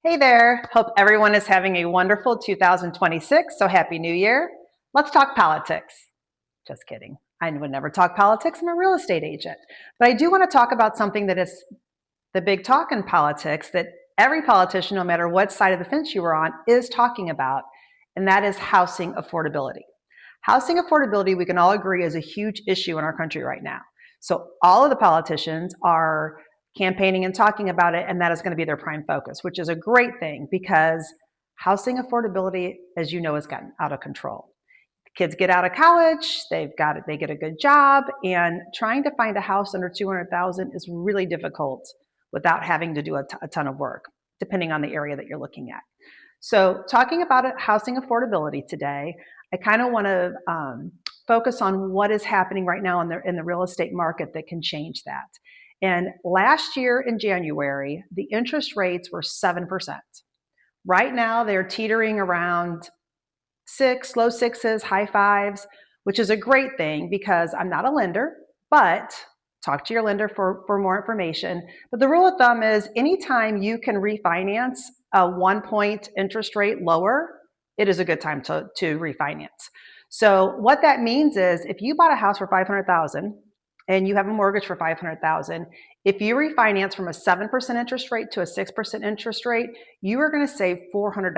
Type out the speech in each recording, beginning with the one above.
Hey there. Hope everyone is having a wonderful 2026. So happy New Year. Let's talk politics. Just kidding. I would never talk politics. I'm a real estate agent. But I do want to talk about something that is the big talk in politics that every politician, no matter what side of the fence you are on, is talking about, and that is housing affordability. Housing affordability, we can all agree, is a huge issue in our country right now. So all of the politicians are campaigning and talking about it, and that is going to be their prime focus, which is a great thing because housing affordability, as you know, has gotten out of control. Kids get out of college, they get a good job, and trying to find a house under 200,000 is really difficult without having to do a ton of work, depending on the area that you're looking at. So, talking about housing affordability today, I kind of want to focus on what is happening right now in the real estate market that can change that. And last year in January, the interest rates were 7%. Right now, they're teetering around low sixes, high fives, which is a great thing because I'm not a lender, but talk to your lender for more information. But the rule of thumb is anytime you can refinance a 1 point interest rate lower, it is a good time to refinance. So what that means is if you bought a house for 500,000 and you have a mortgage for 500,000, if you refinance from a 7% interest rate to a 6% interest rate, you are going to save $400.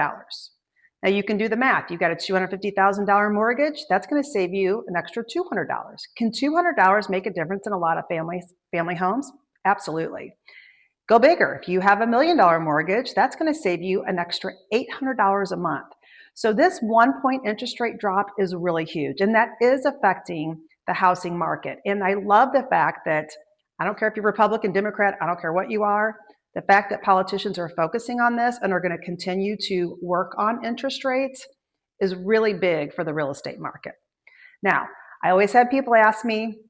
Now you can do the math. You've got a $250,000 mortgage. That's going to save you an extra $200. Can $200 make a difference in a lot of family homes? Absolutely. Go bigger. If you have $1 million mortgage, that's going to save you an extra $800 a month. So this 1 point interest rate drop is really huge, and that is affecting the housing market. And I love the fact that I don't care if you're Republican, Democrat, I don't care what you are, the fact that politicians are focusing on this and are going to continue to work on interest rates is really big for the real estate market. Now, I always have people ask me,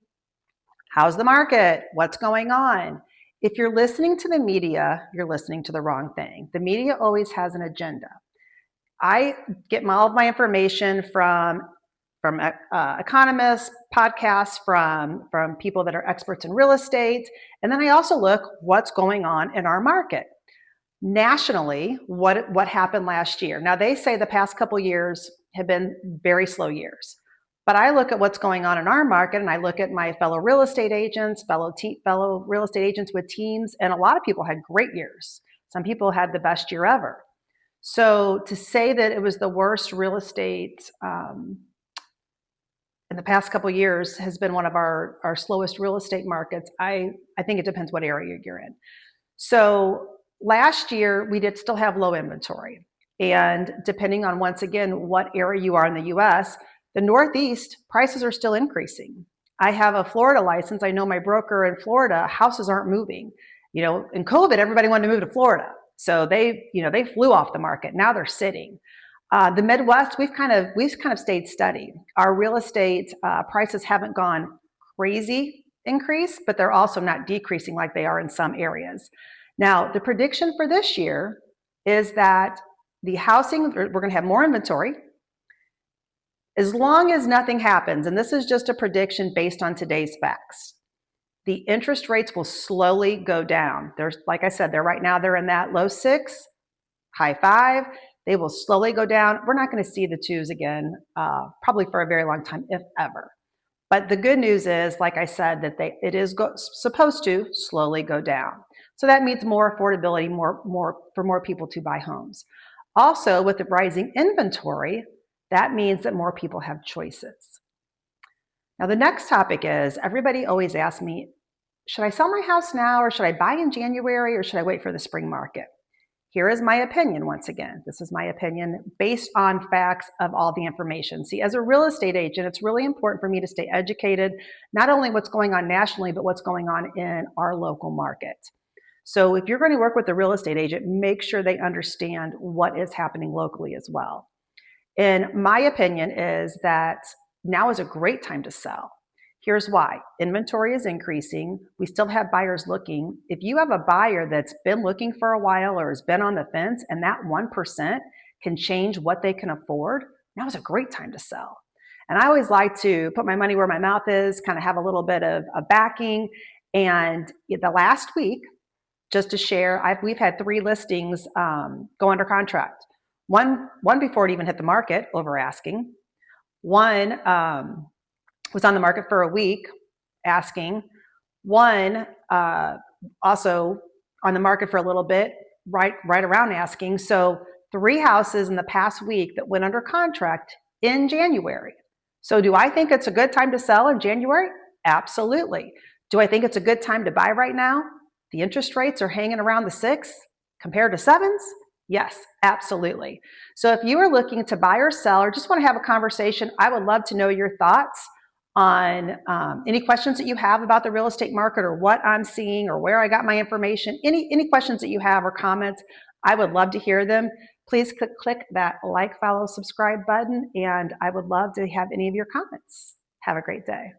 how's the market? What's going on? If you're listening to the media, you're listening to the wrong thing. The media always has an agenda. I get all of my information from economists, podcasts, from people that are experts in real estate, and then I also look what's going on in our market nationally. What happened last year? Now they say the past couple years have been very slow years, but I look at what's going on in our market, and I look at my fellow real estate agents, fellow real estate agents with teams, and a lot of people had great years. Some people had the best year ever. So to say that it was the worst real estate in the past couple of years has been one of our slowest real estate markets, I think it depends what area you're in. So last year, we did still have low inventory. And depending on, once again, what area you are in the US, the Northeast, prices are still increasing. I have a Florida license. I know my broker in Florida, houses aren't moving. In COVID, everybody wanted to move to Florida. So they flew off the market. Now they're sitting. The Midwest, we've kind of stayed steady. Our real estate prices haven't gone crazy increase, but they're also not decreasing like they are in some areas. Now, the prediction for this year is that the housing, we're going to have more inventory. As long as nothing happens, and this is just a prediction based on today's facts, the interest rates will slowly go down. There's, like I said, right now they're in that low 6, high 5. They will slowly go down. We're not going to see the 2s again, probably for a very long time, if ever. But the good news is, like I said, that it is supposed to slowly go down. So that means more affordability, for more people to buy homes. Also, with the rising inventory, that means that more people have choices. Now, the next topic is, everybody always asks me, should I sell my house now, or should I buy in January, or should I wait for the spring market? Here is my opinion. Once again, this is my opinion based on facts of all the information. See, as a real estate agent, it's really important for me to stay educated, not only what's going on nationally, but what's going on in our local market. So if you're going to work with a real estate agent, make sure they understand what is happening locally as well. And my opinion is that now is a great time to sell. Here's why. Inventory is increasing. We still have buyers looking. If you have a buyer that's been looking for a while or has been on the fence, and that 1% can change what they can afford, now is a great time to sell. And I always like to put my money where my mouth is, kind of have a little bit of backing. And the last week, Just to share, we've had 3 listings go under contract. One before it even hit the market, over asking. One was on the market for a week, asking. One also on the market for a little bit, right around asking. So 3 houses in the past week that went under contract in January. So do I think it's a good time to sell in January? Absolutely. Do I think it's a good time to buy right now? The interest rates are hanging around the 6 compared to 7s. Yes, absolutely. So if you are looking to buy or sell or just want to have a conversation, I would love to know your thoughts on any questions that you have about the real estate market or what I'm seeing or where I got my information. Any questions that you have or comments, I would love to hear them. Please click that like, follow, subscribe button, and I would love to have any of your comments. Have a great day.